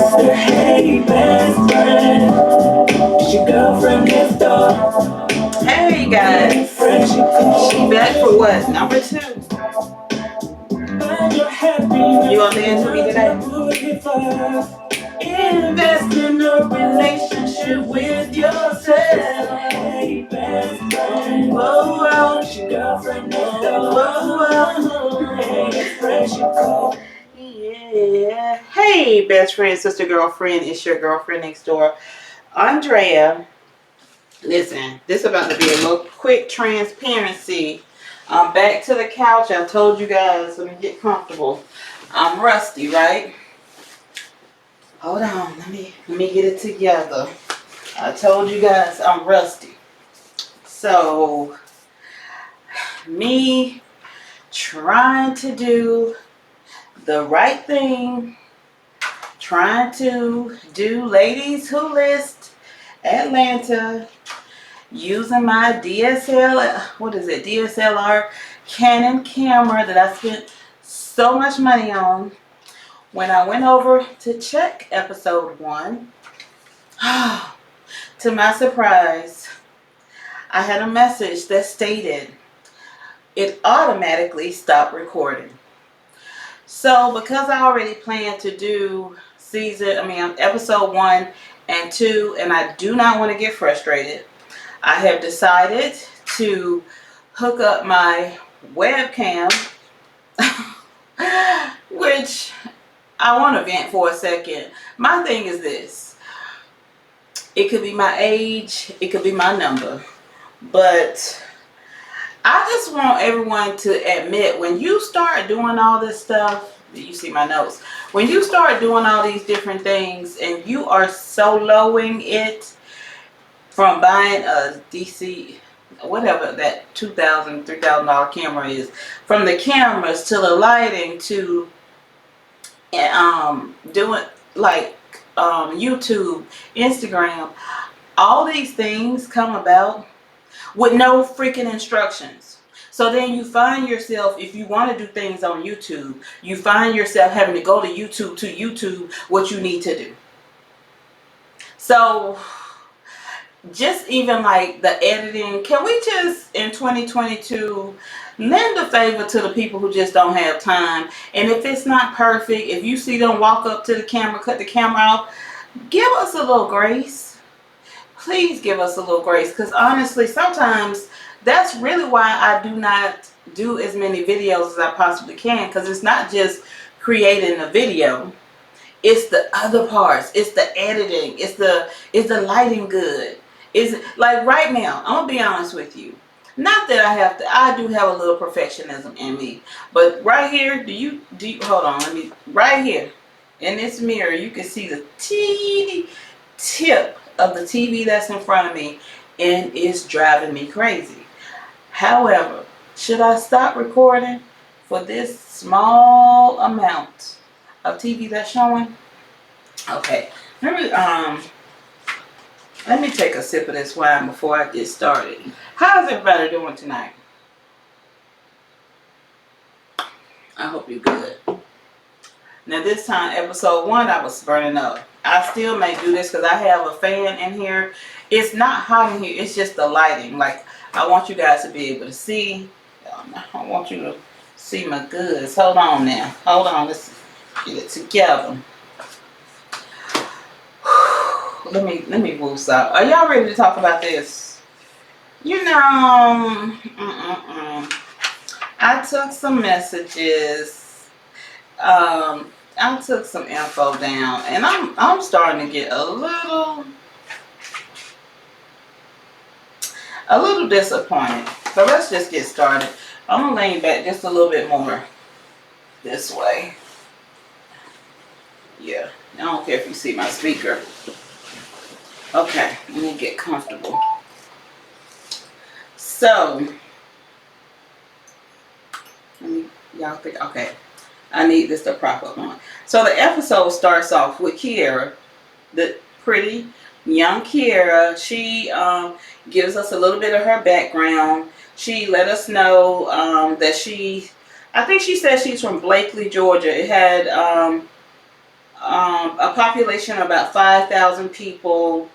Hey, best friend, it's your girlfriend next door. Hey guys, she back for what? Number 2. You gonna dance with me today? Invest in a relationship with yourself. Hey, best friend. Whoa, whoa. It's your girlfriend next door. Whoa, whoa. Hey, friendship call. Yeah. Hey, best friend, sister, girlfriend. It's your girlfriend next door, Andrea. Listen, this is about to be a little quick transparency. I'm back to the couch. I told you guys, let me get comfortable. I'm rusty, right? Hold on, let me get it together. I told you guys I'm rusty. So, me trying to do the right thing, trying to do Ladies Who List Atlanta, using my DSLR Canon camera that I spent so much money on. When I went over to check episode 1, to my surprise, I had a message that stated it automatically stopped recording. So because I already planned to do episode 1 and 2, and I do not want to get frustrated, I have decided to hook up my webcam, which I want to vent for a second. My thing is this. It could be my age, it could be my number, but I just want everyone to admit, when you start doing all this stuff, you see my notes, when you start doing all these different things and you are soloing it, from buying a DC, whatever that $2,000, $3,000 camera is, from the cameras to the lighting to doing like YouTube, Instagram, all these things come about with no freaking instructions. So then you find yourself, if you want to do things on YouTube, you find yourself having to go to YouTube what you need to do. So just even like the editing, can we just in 2022 lend a favor to the people who just don't have time? And if it's not perfect, if you see them walk up to the camera, cut the camera off, give us a little grace. Please give us a little grace, because honestly sometimes that's really why I do not do as many videos as I possibly can, because it's not just creating a video, it's the other parts, it's the editing, it's the lighting good. Is like right now, I'm gonna be honest with you. Not that I do have a little perfectionism in me, but right here, do you hold on, right here in this mirror, you can see the teeny tip of the TV that's in front of me, and it's driving me crazy. However, should I stop recording for this small amount of TV that's showing? Okay, let me take a sip of this wine before I get started. How's everybody doing tonight? I hope you're good. Now this time, episode 1, I was burning up. I still may do this because I have a fan in here. It's not hot in here, it's just the lighting. Like, I want you guys to be able to see. I want you to see my goods. Hold on now. Hold on, let's get it together. Let me move up. Are y'all ready to talk about this? You know, I took some messages. I took some info down, and I'm starting to get a little disappointed. So let's just get started. I'm gonna lean back just a little bit more this way. Yeah, I don't care if you see my speaker. Okay, let me get comfortable. So, y'all think, okay, I need this to prop up on. So the episode starts off with Kiera, the pretty young Kiera. She gives us a little bit of her background. She let us know that I think she said she's from Blakely, Georgia. It had a population of about 5,000 people.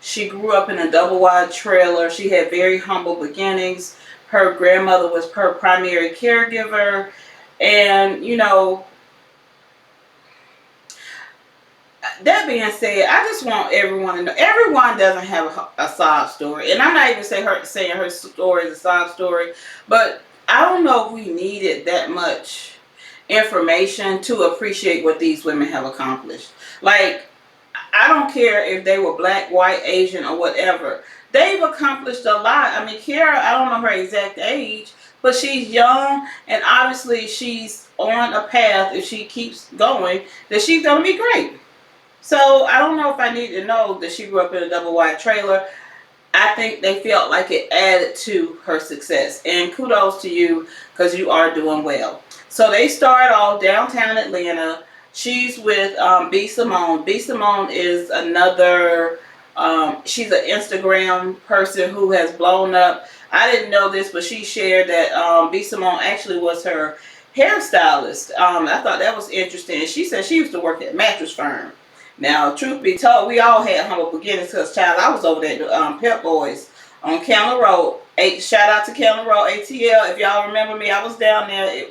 She grew up in a double wide trailer. She had very humble beginnings. Her grandmother was her primary caregiver. And, you know, that being said, I just want everyone to know, everyone doesn't have a sob story. And I'm not even saying her story is a sob story, but I don't know if we needed that much information to appreciate what these women have accomplished. Like, I don't care if they were black, white, Asian, or whatever. They've accomplished a lot. I mean, Kiara, I don't know her exact age, but she's young, and obviously she's on a path, if she keeps going, that she's going to be great. So I don't know if I need to know that she grew up in a double wide trailer. I think they felt like it added to her success. And kudos to you, because you are doing well. So they start off downtown Atlanta. She's with B. Simone. B. Simone is another, she's an Instagram person who has blown up. I didn't know this, but she shared that B. Simone actually was her hairstylist. I thought that was interesting. She said she used to work at Mattress Firm. Now, truth be told, we all had humble beginnings because, child, I was over there at Pep Boys on Counter Road. Shout out to Counter Road, ATL. If y'all remember me, I was down there.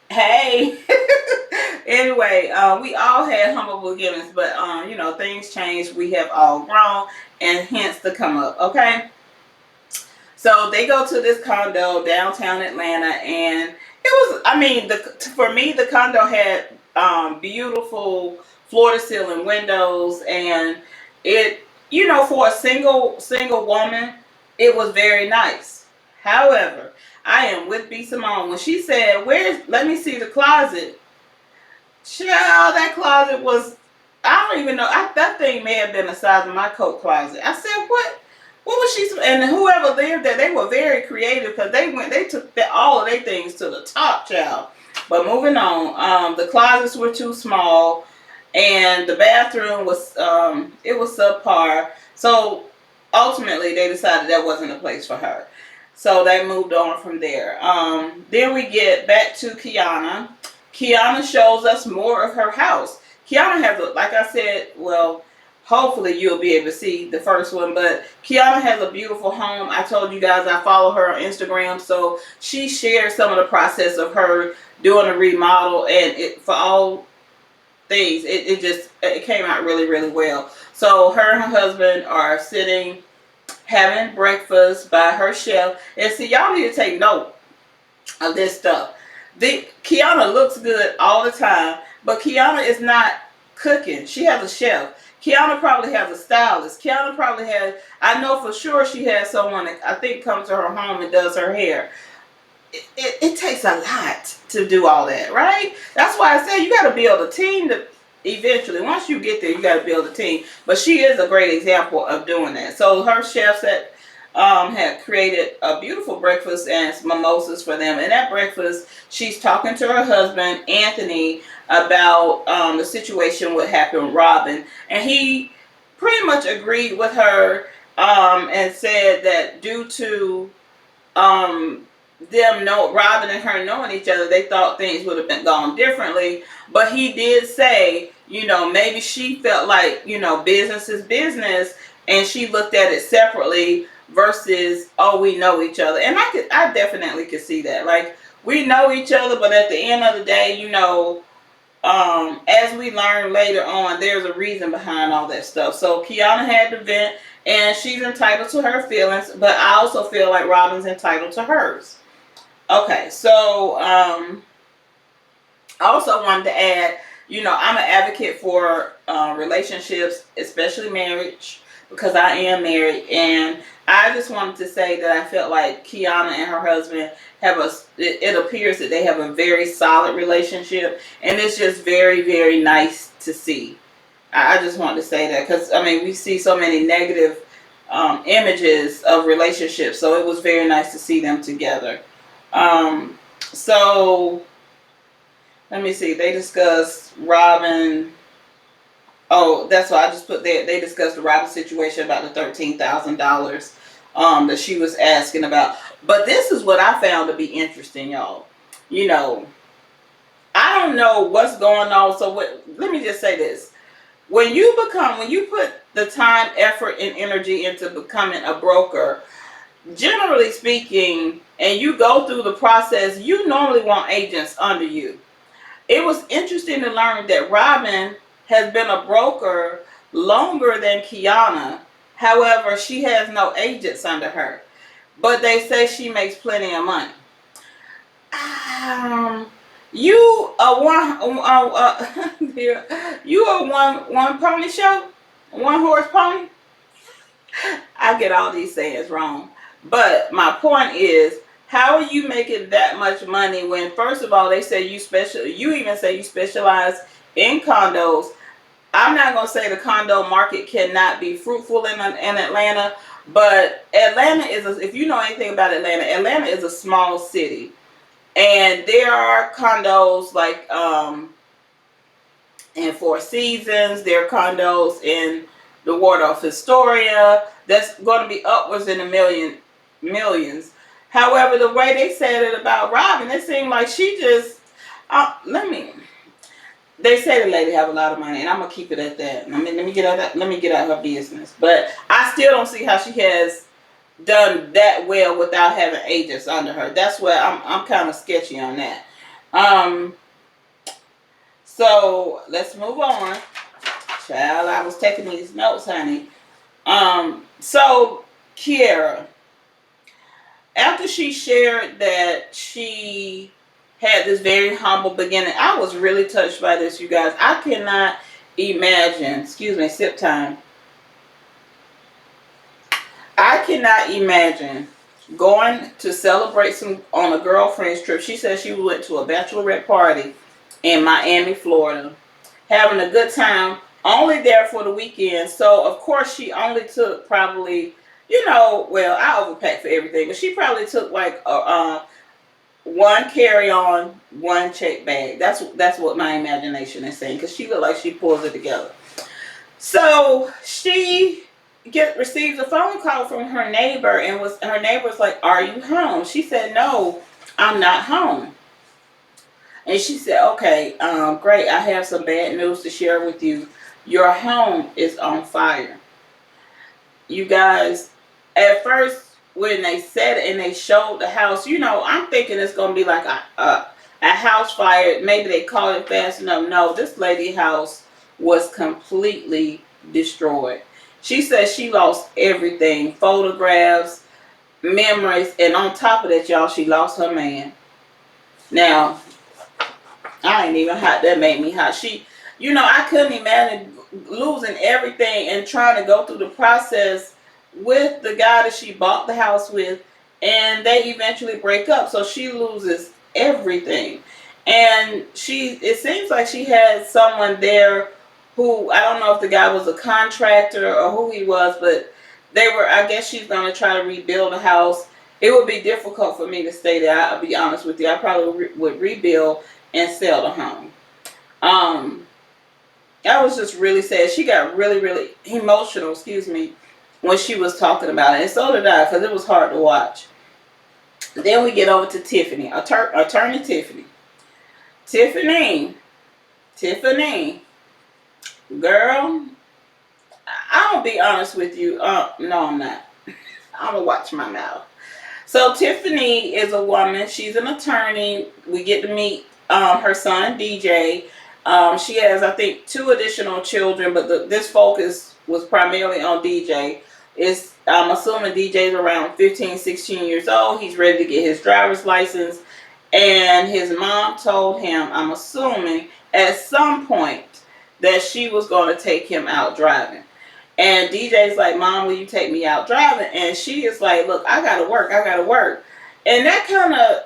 Hey. Anyway, we all had humble beginnings, but, you know, things changed. We have all grown, and hence the come up, okay? So they go to this condo downtown Atlanta, and it was, I mean, for me, the condo had beautiful floor-to-ceiling windows, and it, you know, for a single woman, it was very nice. However, I am with B. Simone. When she said, let me see the closet. Child, that closet was, I don't even know, that thing may have been the size of my coat closet. I said, what was she, and whoever lived there, they were very creative, because they took all of their things to the top, child. But moving on, the closets were too small, and the bathroom was, it was subpar. So ultimately they decided that wasn't a place for her. So they moved on from there. Then we get back to Kiana. Kiana shows us more of her house. Kiana has, like I said, well, hopefully you'll be able to see the first one, but Kiana has a beautiful home. I told you guys I follow her on Instagram, so she shares some of the process of her doing a remodel, and for all things, it came out really, really well. So her and her husband are sitting having breakfast by her chef, and see, y'all need to take note of this stuff. Kiana looks good all the time, but Kiana is not cooking. She has a chef. Kiana probably has a stylist. Kiana probably has, I know for sure she has someone that I think comes to her home and does her hair. It takes a lot to do all that, right? That's why I say you got to build a team to eventually, once you get there, you got to build a team. But she is a great example of doing that. So her chefs had created a beautiful breakfast and mimosas for them. And that breakfast, she's talking to her husband, Anthony, about the situation what happened with Robin. And he pretty much agreed with her and said that due to Robin and her knowing each other, they thought things would have been gone differently. But he did say, you know, maybe she felt like, you know, business is business, and she looked at it separately versus, oh, we know each other. And I definitely could see that. Like, we know each other, but at the end of the day, you know, as we learn later on, there's a reason behind all that stuff. So Kiana had to vent, and she's entitled to her feelings, but I also feel like Robin's entitled to hers. Okay, so I also wanted to add, you know, I'm an advocate for relationships, especially marriage, because I am married, and I just wanted to say that I felt like Kiana and her husband it appears that they have a very solid relationship, and it's just very, very nice to see. I just wanted to say that, because, I mean, we see so many negative images of relationships, so it was very nice to see them together. So let me see, they discussed Robin. Oh, that's why I just put there. They discussed the Robin situation about the $13,000 that she was asking about. But this is what I found to be interesting, y'all. You know, I don't know what's going on. So let me just say this. when you put the time, effort, and energy into becoming a broker, generally speaking, and you go through the process, you normally want agents under you. It was interesting to learn that Robin has been a broker longer than Kiana. However, she has no agents under her. But they say she makes plenty of money. Um, you a you a one pony show, one horse pony. I get all these sayings wrong, but my point is, how are you making that much money when, first of all, they say you special? You even say you specialize in condos. I'm not gonna say the condo market cannot be fruitful in Atlanta, but Atlanta is if you know anything about Atlanta is a small city. And there are condos like in Four Seasons, there are condos in the Waldorf Astoria that's going to be upwards in the millions. However, the way they said it about Robin, it seemed like she just they say the lady have a lot of money, and I'm gonna keep it at that. Let me get out her business. But I still don't see how she has done that well without having agents under her. That's where I'm kind of sketchy on that. So let's move on. Child, I was taking these notes, honey. So Kiera, after she shared that she had this very humble beginning, I was really touched by this, you guys. I cannot imagine, excuse me, sip time. I cannot imagine going to celebrate some on a girlfriend's trip. She said she went to a bachelorette party in Miami, Florida, having a good time, only there for the weekend. So of course she only took probably, well, I overpacked for everything, but she probably took like one carry-on, one check bag. That's what my imagination is saying, because she looked like she pulls it together. So she receives a phone call from her neighbor, and her neighbor was like, "Are you home?" She said, "No, I'm not home." And she said, "Okay, great. I have some bad news to share with you. Your home is on fire." You guys, at first when they said it and they showed the house, I'm thinking it's gonna be like a house fire. Maybe they called it fast enough. No, this lady house was completely destroyed. She said she lost everything: photographs, memories, and on top of that, y'all, she lost her man. Now, I ain't even hot. That made me hot. I couldn't imagine losing everything and trying to go through the process with the guy that she bought the house with, and they eventually break up. So she loses everything. And it seems like she had someone there who, I don't know if the guy was a contractor or who he was, but I guess she's going to try to rebuild a house. It would be difficult for me to stay there. I'll be honest with you. I probably would rebuild and sell the home. I was just really sad. She got really, really emotional, when she was talking about it. And so did I, because it was hard to watch. Then we get over to Tiffany, attorney Tiffany. Tiffany, girl, I'll be honest with you. No, I'm not. I'm going to watch my mouth. So Tiffany is a woman. She's an attorney. We get to meet her son, DJ. She has, I think, 2 additional children, but this focus was primarily on DJ. I'm assuming DJ's around 15, 16 years old. He's ready to get his driver's license. And his mom told him, I'm assuming, at some point that she was going to take him out driving. And DJ's like, "Mom, will you take me out driving?" And she is like, "Look, I gotta work. And that kind of,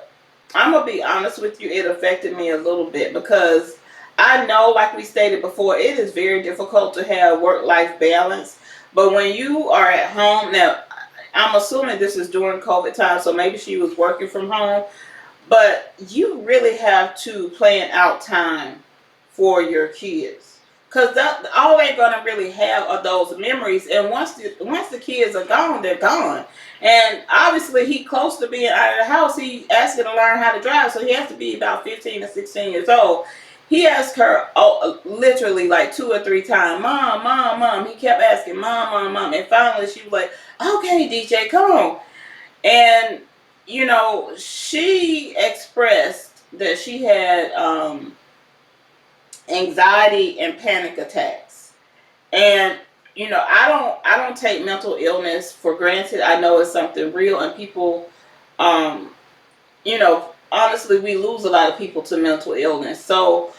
I'm going to be honest with you, it affected me a little bit, because I know, like we stated before, it is very difficult to have work-life balance. But when you are at home, now, I'm assuming this is during COVID time, so maybe she was working from home. But you really have to plan out time for your kids. Because all they're going to really have are those memories. And once the kids are gone, they're gone. And obviously, he's close to being out of the house. He asking to learn how to drive, so he has to be about 15 or 16 years old. He asked her literally like 2 or 3 times, Mom, Mom, Mom. He kept asking, Mom, Mom, Mom. And finally she was like, okay, DJ, come on. And, you know, she expressed that she had anxiety and panic attacks. And, you know, I don't take mental illness for granted. I know it's something real, and people, um, you know, honestly, we lose a lot of people to mental illness. So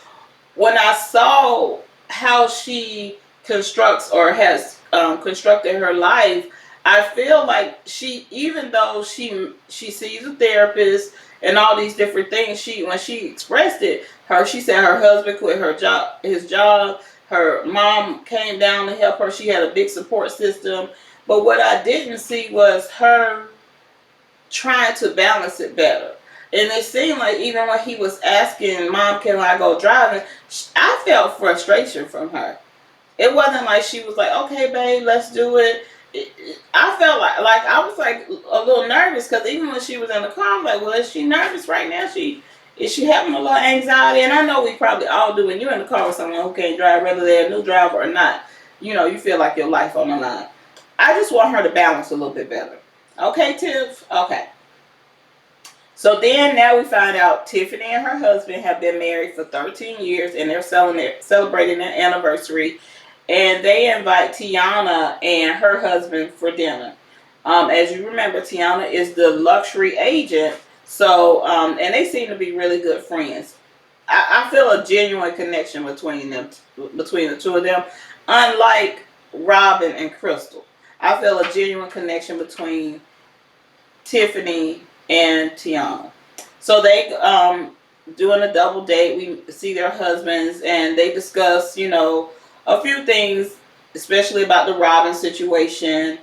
when I saw how she constructs or has constructed her life, I feel like she, even though she sees a therapist and all these different things, she, when she expressed it, she said her husband quit his job. Her mom came down to help her. She had a big support system. But what I didn't see was her trying to balance it better. And it seemed like even when he was asking, Mom, can I go driving? I felt frustration from her. It wasn't like she was like, okay, babe, let's do it. I felt like I was like a little nervous, because even when she was in the car, I'm like, well, is she nervous right now? Is she having a little anxiety? And I know we probably all do when you're in the car with someone who can't drive, whether they're a new driver or not. You know, you feel like your life on the line. I just want her to balance a little bit better. Okay, Tiff? Okay. So then now we find out Tiffany and her husband have been married for 13 years, and they're celebrating their anniversary. And they invite Tiana and her husband for dinner. As you remember, Tiana is the luxury agent. So, and they seem to be really good friends. I feel a genuine connection between the two of them. Unlike Robin and Crystal, I feel a genuine connection between Tiffany and Tiana. So they doing a double date. We see their husbands, and they discuss, you know, a few things, especially about the Robin situation.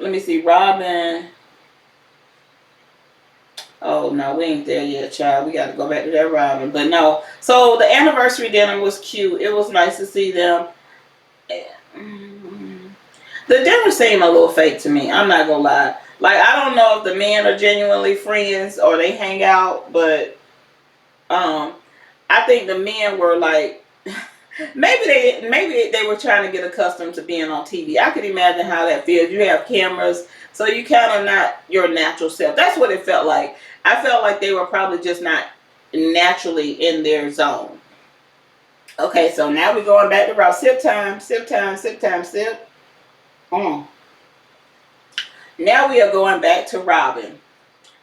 Let me see, Robin. Oh no, we ain't there yet, child. We got to go back to that Robin. But no. So the anniversary dinner was cute. It was nice to see them. The dinner seemed a little fake to me. I'm not gonna lie. Like, I don't know if the men are genuinely friends or they hang out, but I think the men were like, maybe they were trying to get accustomed to being on TV. I could imagine how that feels. You have cameras, so you kind of not your natural self. That's what it felt like. I felt like they were probably just not naturally in their zone. Okay, so now we're going back to Rob. Sip time, sip time, sip time, sip. Now we are going back to Robin.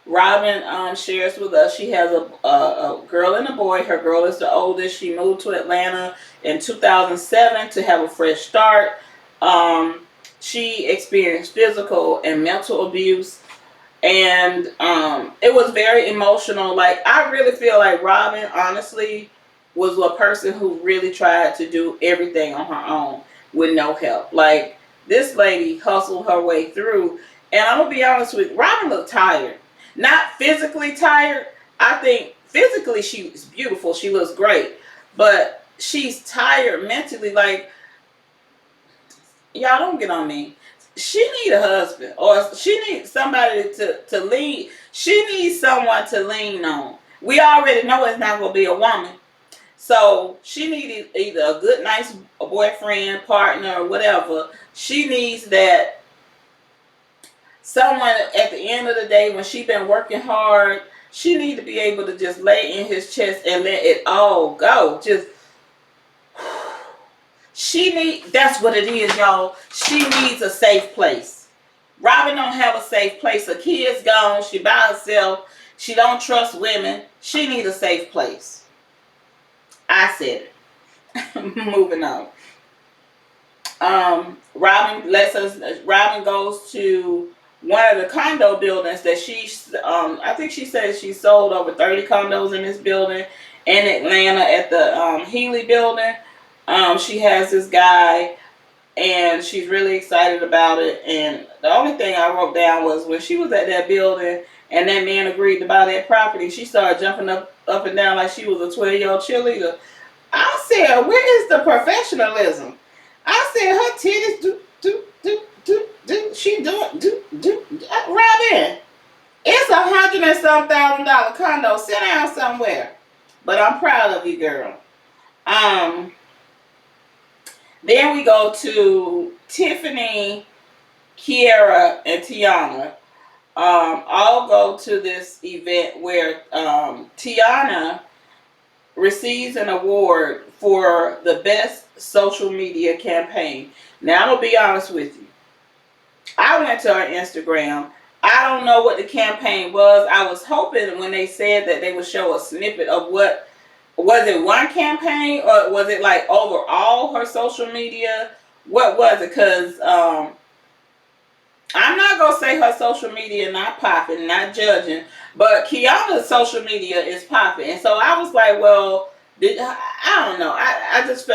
Robin shares with us she has a girl and a boy. Her girl is the oldest. She moved to Atlanta in 2007 to have a fresh start. She experienced physical and mental abuse, and it was very emotional. Like, I really feel like Robin, honestly, was a person who really tried to do everything on her own with no help. Like, this lady hustled her way through, and I'm gonna be honest with you, Robin looked tired. Not physically tired. I think physically she's beautiful. She looks great. But she's tired mentally. Like, y'all don't get on me. She need a husband, or she needs somebody to lean. She needs someone to lean on. We already know it's not going to be a woman. So she needs either a good, nice boyfriend, partner, or whatever. She needs that someone at the end of the day, when she been working hard, she need to be able to just lay in his chest and let it all go. Just, that's what it is, y'all. She needs a safe place. Robin don't have a safe place. Her kid's gone. She by herself. She don't trust women. She need a safe place. I said it. Moving on. Robin goes to one of the condo buildings that I think she said she sold over 30 condos in this building in Atlanta at the Healy building. She has this guy, and she's really excited about it. And the only thing I wrote down was when she was at that building and that man agreed to buy that property, she started jumping up and down like she was a 12-year-old cheerleader. I said, where is the professionalism? I said, her titties do. She doing do. Robin, It's $100 and some $1,000 condo. Sit down somewhere. But I'm proud of you, girl. Um, then we go to Tiffany, Kiera, and Tiana. All go to this event where Tiana receives an award for the best social media campaign. Now, I'm going to be honest with you. I went to her Instagram. I don't know what the campaign was. I was hoping when they said that they would show a snippet of what, was it one campaign or was it like overall her social media? What was it? Because I'm not going to say her social media not popping, not judging, but Kiana's social media is popping. And so I was like, well, I don't know. I just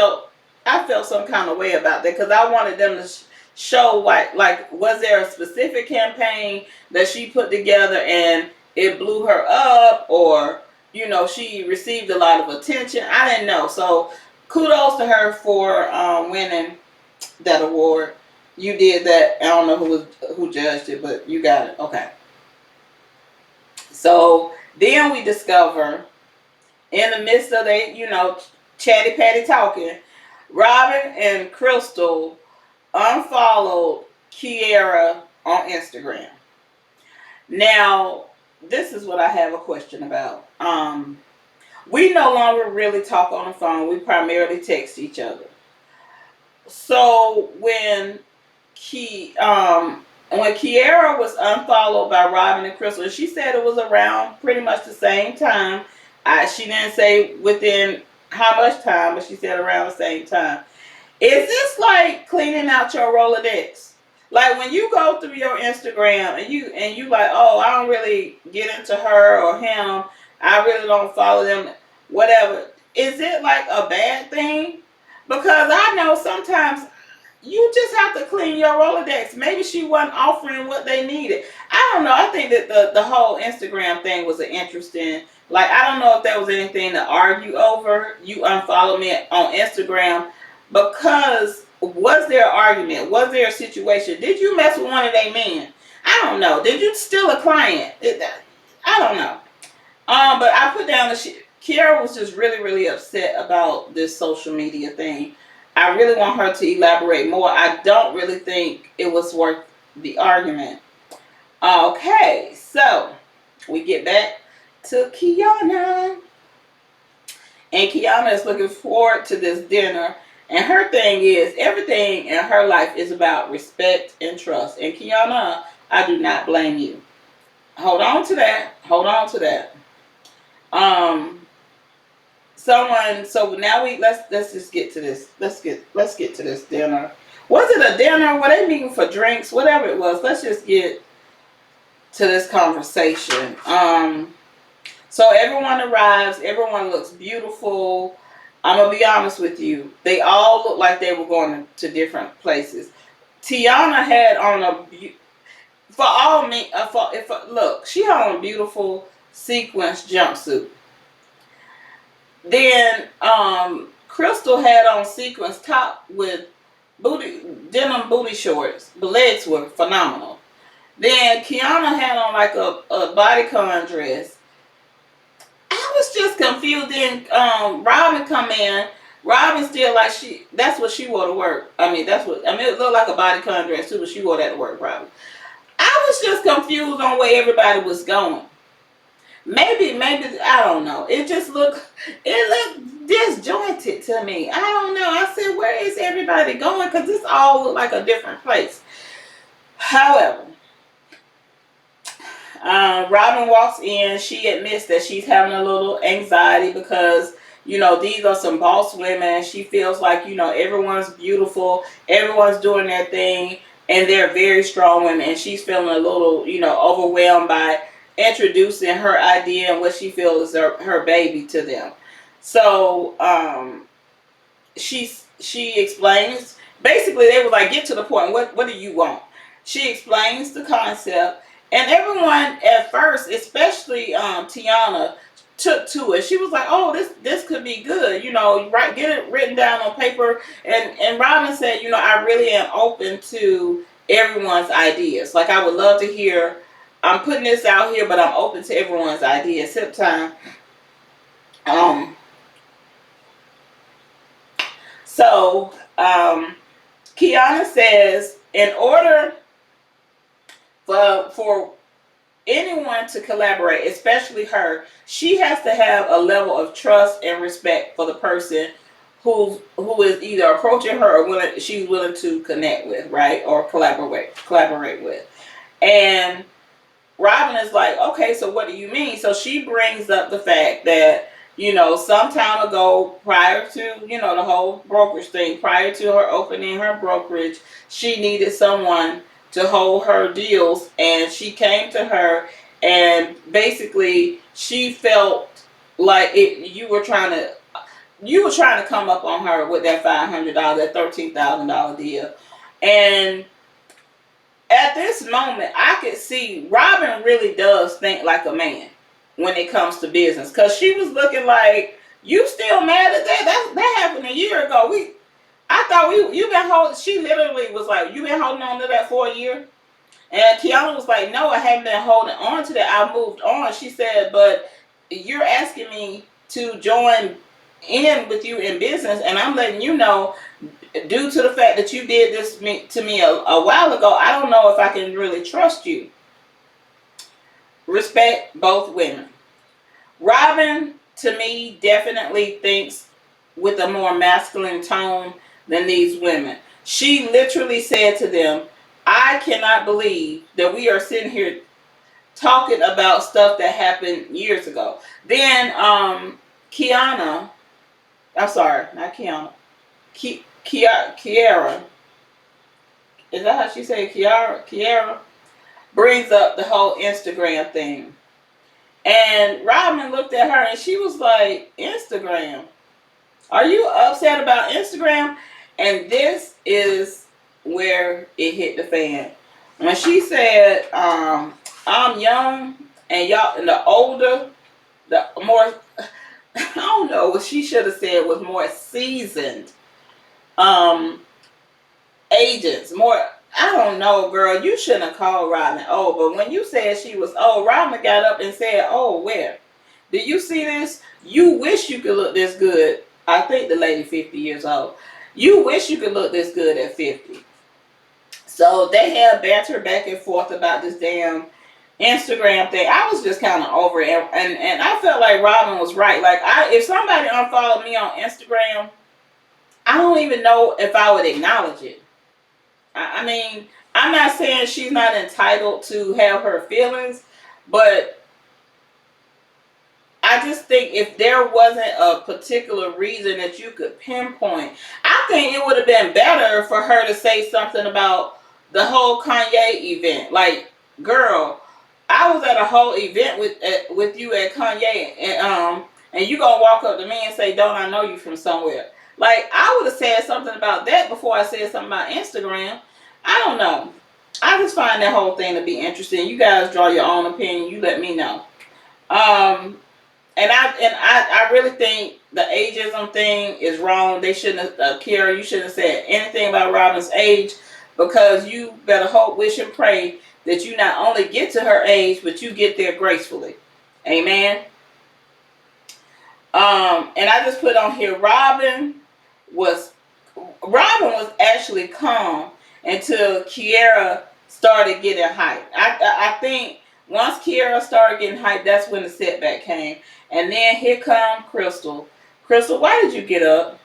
I felt some kind of way about that because I wanted them to show like, was there a specific campaign that she put together and it blew her up, or, you know, she received a lot of attention. I didn't know. So kudos to her for winning that award. You did that. I don't know who judged it, but you got it. Okay. So then we discover in the midst of they, you know, chatty patty talking, Robin and Crystal unfollowed Kiera on Instagram. Now, this is what I have a question about. We no longer really talk on the phone. We primarily text each other. So when Kiera was unfollowed by Robin and Crystal, she said it was around pretty much the same time. She didn't say within how much time, but she said around the same time. Is this like cleaning out your Rolodex? Like when you go through your Instagram and you like, oh, I don't really get into her or him. I really don't follow them. Whatever. Is it like a bad thing? Because I know sometimes you just have to clean your Rolodex. Maybe she wasn't offering what they needed. I don't know. I think that the whole Instagram thing was an interesting, like, I don't know if there was anything to argue over. You unfollow me on Instagram because was there an argument? Was there a situation? Did you mess with one of their men? I don't know. Did you steal a client? I don't know. But I put down Kiara was just really, really upset about this social media thing. I really want her to elaborate more. I don't really think it was worth the argument. Okay, so we get back to Kiana. And Kiana is looking forward to this dinner. And her thing is, everything in her life is about respect and trust. And Kiana, I do not blame you. Hold on to that. Hold on to that. So now let's just get to this. Let's get to this dinner. Was it a dinner? Were they meeting for drinks? Whatever it was, let's just get to this conversation. So everyone arrives, everyone looks beautiful. I'm gonna be honest with you. They all look like they were going to different places. Tiana had on look, she had on a beautiful sequence jumpsuit. Then Crystal had on sequins top with denim booty shorts. The legs were phenomenal. Then Kiana had on like a bodycon dress. I was just confused. Then Robin come in. Robin still like that's what she wore to work. It looked like a bodycon dress too, but she wore that to work, Robin. I was just confused on where everybody was going. Maybe I don't know. It looked disjointed to me. I don't know. I said, where is everybody going? Because this all looked like a different place. However, Robin walks in. She admits that she's having a little anxiety because, these are some boss women. She feels like, everyone's beautiful. Everyone's doing their thing. And they're very strong women. And she's feeling a little, overwhelmed by introducing her idea and what she feels is her baby to them. So she explains. Basically, they were like, get to the point. What do you want? She explains the concept, and everyone at first, especially Tiana, took to it. She was like, oh, this could be good. Get it written down on paper. And Robin said, I really am open to everyone's ideas. Like, I would love to hear I'm putting this out here, but I'm open to everyone's idea. Except time. Um. So, Kiana says, in order for anyone to collaborate, especially her, she has to have a level of trust and respect for the person who is either approaching her or she's willing to connect with, right, or collaborate with. And Robin is like, okay, so what do you mean? So she brings up the fact that, some time ago, prior to, the whole brokerage thing, prior to her opening her brokerage, she needed someone to hold her deals. And she came to her, and basically she felt like you were trying to come up on her with that $500, that $13,000 deal. And at this moment, I could see Robin really does think like a man when it comes to business, because she was looking like, you still mad at that? That happened a year ago. I thought you've been holding. She literally was like, you been holding on to that for a year? And Kiana was like, no, I haven't been holding on to that. I moved on. She said, but you're asking me to join in with you in business, and I'm letting you know, due to the fact that you did this to me a while ago, I don't know if I can really trust you. Respect both women. Robin, to me, definitely thinks with a more masculine tone than these women. She literally said to them, I cannot believe that we are sitting here talking about stuff that happened years ago. Then Kiana, I'm sorry, not Kiana, Kiara, is that how she say Kiara brings up the whole Instagram thing. And Robin looked at her and she was like, Instagram? Are you upset about Instagram? And this is where it hit the fan. When she said, I'm young and y'all, and the older, the more, I don't know, what she should have said was more seasoned agents, more, I don't know, girl, you shouldn't have called Robin old, but when you said she was old, Robin got up and said, oh, where? Did you see this? You wish you could look this good. I think the lady 50 years old. You wish you could look this good at 50. So they had banter back and forth about this damn Instagram thing. I was just kind of over it, and I felt like Robin was right. Like, if somebody unfollowed me on Instagram, I don't even know if I would acknowledge it. I mean, I'm not saying she's not entitled to have her feelings, but I just think if there wasn't a particular reason that you could pinpoint, I think it would have been better for her to say something about the whole Kanye event. Like, girl, I was at a whole event with you at Kanye, and you gonna walk up to me and say, "Don't I know you from somewhere?" Like, I would have said something about that before I said something about Instagram. I don't know. I just find that whole thing to be interesting. You guys draw your own opinion. You let me know. And I really think the ageism thing is wrong. They shouldn't have, Kara, you shouldn't have said anything about Robin's age, because you better hope, wish, and pray that you not only get to her age, but you get there gracefully. Amen. And I just put on here, Robin was actually calm until Kiara started getting hyped. I think once Kiara started getting hyped, that's when the setback came. And then here come Crystal. Crystal, why did you get up?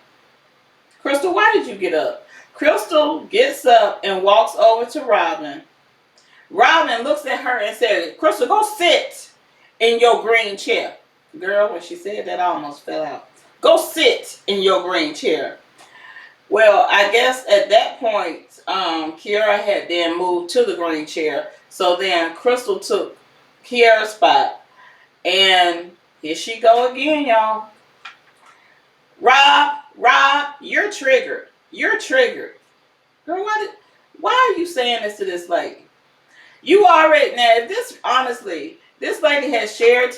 Crystal, why did you get up? Crystal gets up and walks over to Robin. Robin looks at her and says, Crystal, go sit in your green chair. Girl, when she said that, I almost fell out. Go sit in your green chair. Well, I guess at that point, Kiara had then moved to the green chair. So then Crystal took Kiara's spot. And here she go again, y'all. Rob, you're triggered. You're triggered. Girl, why are you saying this to this lady? You already, now, if this, honestly, this lady has shared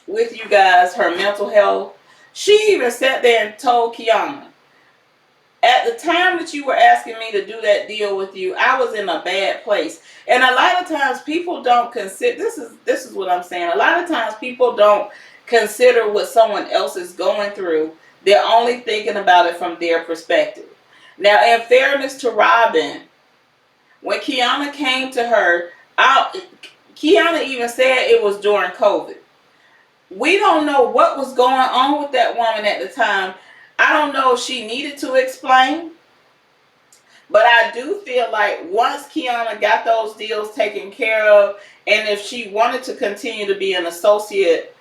with you guys her mental health. She even sat there and told Kiana, At the time that you were asking me to do that deal with you, I was in a bad place. And a lot of times people don't consider, this is what I'm saying. A lot of times people don't consider what someone else is going through. They're only thinking about it from their perspective. Now, in fairness to Robin, when Kiana came to her, Kiana even said it was during COVID. We don't know what was going on with that woman at the time. I don't know if she needed to explain. But I do feel like once Kiana got those deals taken care of, and if she wanted to continue to be an associate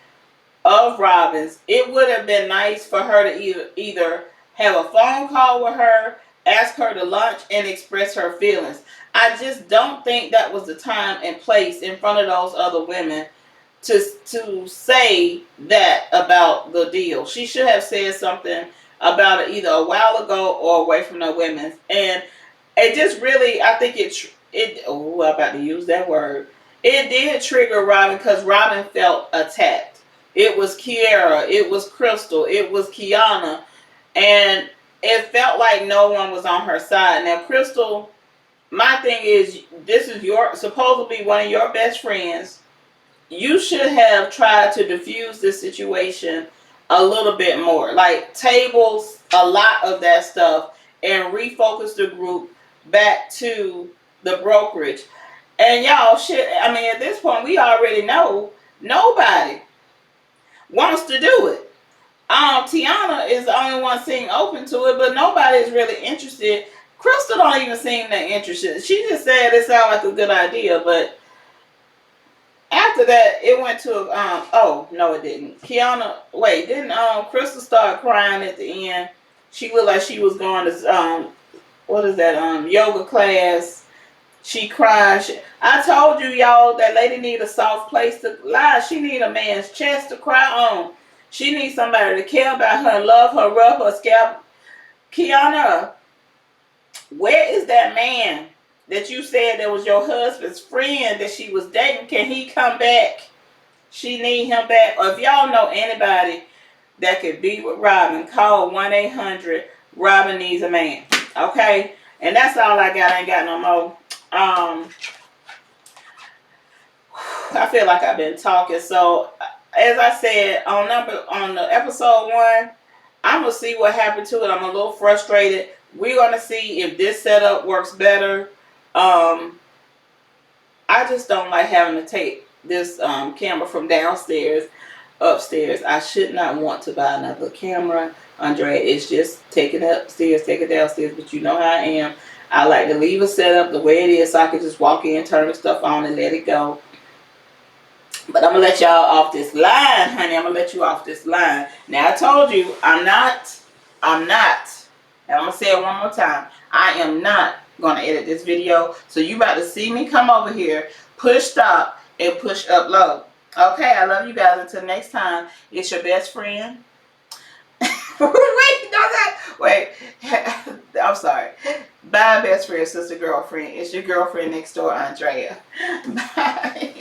of Robin's, it would have been nice for her to either have a phone call with her, ask her to lunch, and express her feelings. I just don't think that was the time and place in front of those other women to say that about the deal. She should have said something about it either a while ago or away from the women. And it just really, I think I'm about to use that word. It did trigger Robin because Robin felt attacked. It was Kiera, it was Crystal, it was Kiana, and it felt like no one was on her side. Now, Crystal, my thing is, this is supposed to be one of your best friends. You should have tried to diffuse this situation a little bit more. Like, tables a lot of that stuff and refocus the group back to the brokerage. And y'all, shit, I mean, at this point, we already know nobody wants to do it. Tiana is the only one seeming open to it, but nobody is really interested. Crystal don't even seem that interested. She just said it sounded like a good idea, but after that, it went to oh no, it didn't. Didn't Crystal start crying at the end? She looked like she was going to what is that yoga class. She cried. I told you, y'all, that lady need a soft place to lie. She need a man's chest to cry on. She needs somebody to care about her, love her, rub her scalp. Kiana, where is that man that you said that was your husband's friend that she was dating? Can he come back? She need him back. Or if y'all know anybody that could be with Robin, call 1-800 Robin needs a man. Okay? And that's all I got. I ain't got no more. I feel like I've been talking. So as I said on the episode 1, I'm gonna see what happened to it. I'm a little frustrated. We're gonna see if this setup works better. I just don't like having to take this camera from downstairs upstairs. I should not want to buy another camera, Andrea. It's just take it upstairs, take it downstairs. But you know how I am. I like to leave it set up the way it is so I can just walk in, turn the stuff on, and let it go. But I'm going to let y'all off this line, honey. I'm going to let you off this line. Now, I told you, I'm not, and I'm going to say it one more time, I am not going to edit this video. So you about to see me come over here, push stop, and push upload. Okay, I love you guys. Until next time, it's your best friend. Wait, I'm sorry. Bye, best friend, sister, girlfriend. It's your girlfriend next door, Andrea. Bye.